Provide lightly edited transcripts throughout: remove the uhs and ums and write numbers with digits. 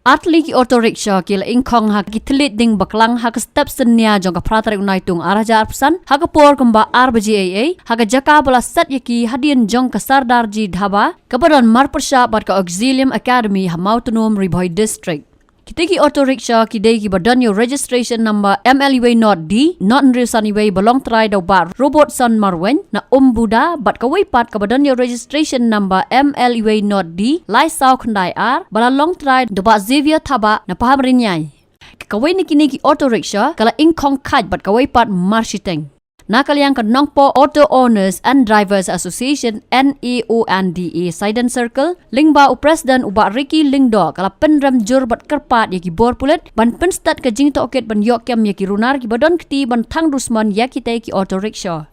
Atli ki auto rickshaw kila ing Khong ha ki telit ding baklang ha ka step senya jong ka pratarik unai tung araja arpsan ha ka por kemba RBGAA ha ka jaka bala sat yaki hadian jong ka Sardarji dhaba kabaran marpersha bat ka Auxilium Academy ha Mawtnum Riboy District. Kitiki auto rickshaw kidai ki badanyo registration number MLUA not D not nriusaniway balong Trai daw ba robot son marwen na Buda bat kaway pat ka badanyo registration number MLUA not D lai saw khandai R balalong Trai daw ba Xavier Thaba na paham rin nyay. Kaway ni kiniki auto rickshaw kala ing Khong kaj bat kaway pat marshiteng. Nakaliang ka Nongpo Auto Owners and Drivers Association NEONDA Siden Circle lingba u President uba Ricky Lingdo kala penram jur bat kerpat yaki bor pulet ban penstat ka jing toket ban yok kem yaki runar ki badon kti ban Thang Dusmon yaki tai ki auto rickshaw.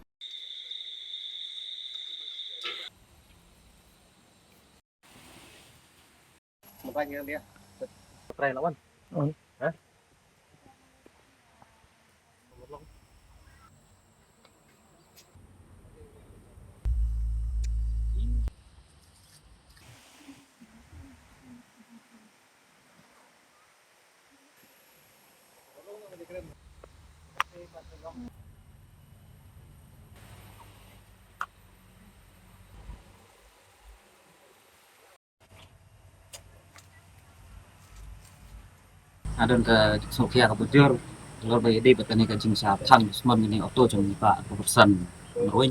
Makanya dia Trai lawan. Hah? Adon ke Sofia ke bujur lor bay di betani ke jing sa Thang Dusmon ini auto jong pa persen noin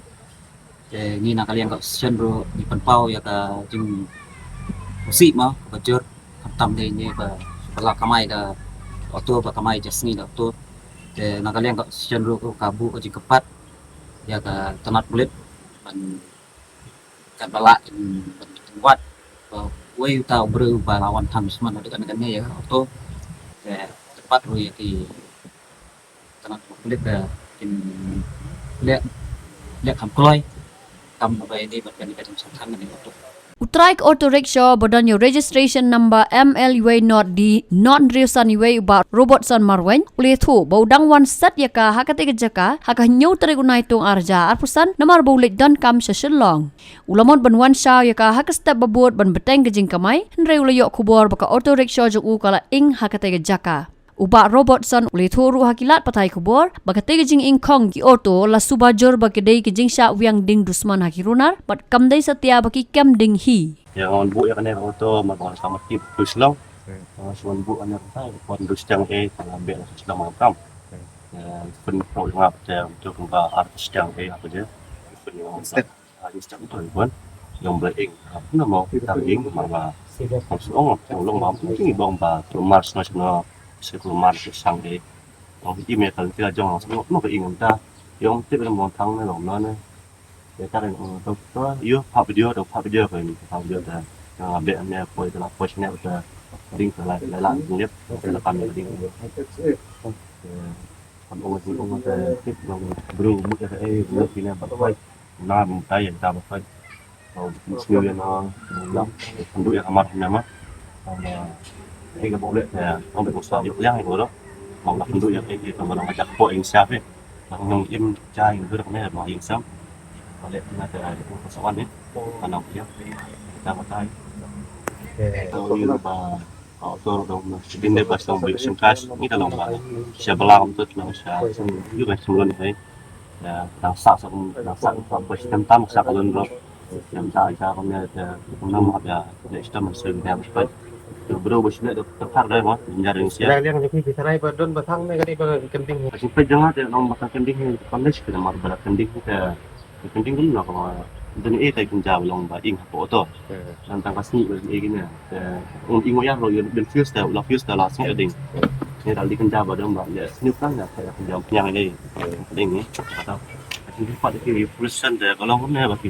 ke ni nak kalian ke senro di penpau ya ke jing musik mah ke bujur tam de ni ke sebelah kamai ke auto ke kamai jasni ke auto ke nak kalian ke senro ke kabu ke jing kepat ya ke tenat kulit ban kan balak buat wei tau bru ba lawan Thang Dusmon dekat ni ya auto tepat rui di tanah kulit in lihat kamploi kam bagai di berkali kali sangkan ini untuk Utrai auto rickshaw badanyo registration number MLUA not D not nriusaniway uba robot son marwen uli thu baudang wan sat yaka hakate jaka haka nyu tari unai tung arja arpusan namar baulit dan kam sa Shillong ulamot ban wan shaw yaka haka step babut ban beteng gejing kamai nre ulayo kubor baka auto rickshaw jung kala ing hakate jaka uba robot son uli thu ru hakilat patai kubor baka te gejing ing Khong ki auto la Suba jor baka dei gejing sha wiang ding Dusmon hakirunar bat kamdai satia baki kem ding hi yang on bu ya kan auto mabon sama tip Shillong suan bu anak saya pon Shillong ambil Shillong Mail pen pro ngap untuk ke artis Shillong apa je pen artis Shillong tu pun yang bering apa mau kita ing malah Shillong tolong mau ini bang ba Mars nasional sekelumar sang orang email kalau kita jong semua mau ke ingin ta yang tiếp là một thằng này nó này để ta đến đâu đó yêu phát video đâu phát video về phát video là để anh em quay là quay channel là link lại clip là làm gì còn ông sẽ tiếp lòng bro một cái video phim bắt quay nam tay hiện ta bắt quay skill nó lắm không đủ cái mặt nhà mắt cái bộ luyện là không bị một số yếu dáng này đó mong là không đủ cái còn nó chặt bộ hình sao ấy nhưng im trai người được này là hình sớm và luyện là từ một số anh ấy và nó kia ta một tay tôi và họ tôi đồng bên đây bắt đầu bị sinh cash nghĩ là lòng bạn sẽ bao tôi nó sẽ như vậy xong luôn thấy đang sạc xong với system tam sạc luôn rồi làm sao cho con này cũng năm học là để system mình sử dụng theo một bro bos nak terpak dah mah jaring sia yang ni bisa naik badon batang ni kali kending sampai jangan ada nom batang kending kondisi kita mar barat kending kita kending dulu lah kalau dan tai kunja long ba ing apa to tentang kasni begini ingo ya lo ben fuse dah la fuse dah langsung ding ni dah di kunja badon ba ya snip kan ya saya kunja yang ini kending ni atau ini pada kiri persen dah kalau ni bagi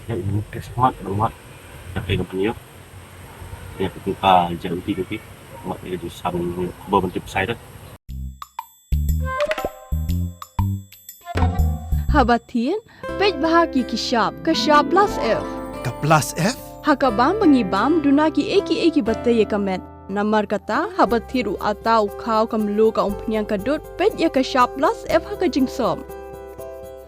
ini smart banget ya kayak begini ya kita jauh tinggi mọi người đi sắm bờ bên chụp sai đó. Habatin, pej bahagi ke shop plus F. Ka plus F? Hakabam bangibam dunaki eki bataya kamet. Namar kata habatiru atau kau kamlu ka umpnyang kadut pej ya ke shop plus F haka jingsom.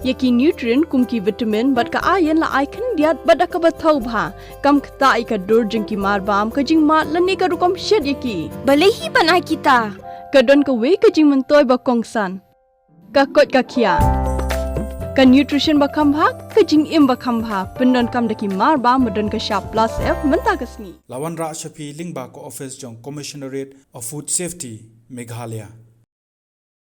Yaki nutrient kum ki vitamin bat ka iron la ai khan diat bat ka bathau bha kam khta I ka dur jing ki mar bam ka jing mat la ne ka rukom shet yaki Balai hi banai kita. ka don ka we ka jing man toy ba kong san ka kot ka khia ka nutrition ba kham bha ka jing im ba kham bha pendon kam da ki mar ba madon ka sharp plus f manta ka sni Lawan Ra Shafi Lingba ko office jong Commissionerate of Food Safety Meghalaya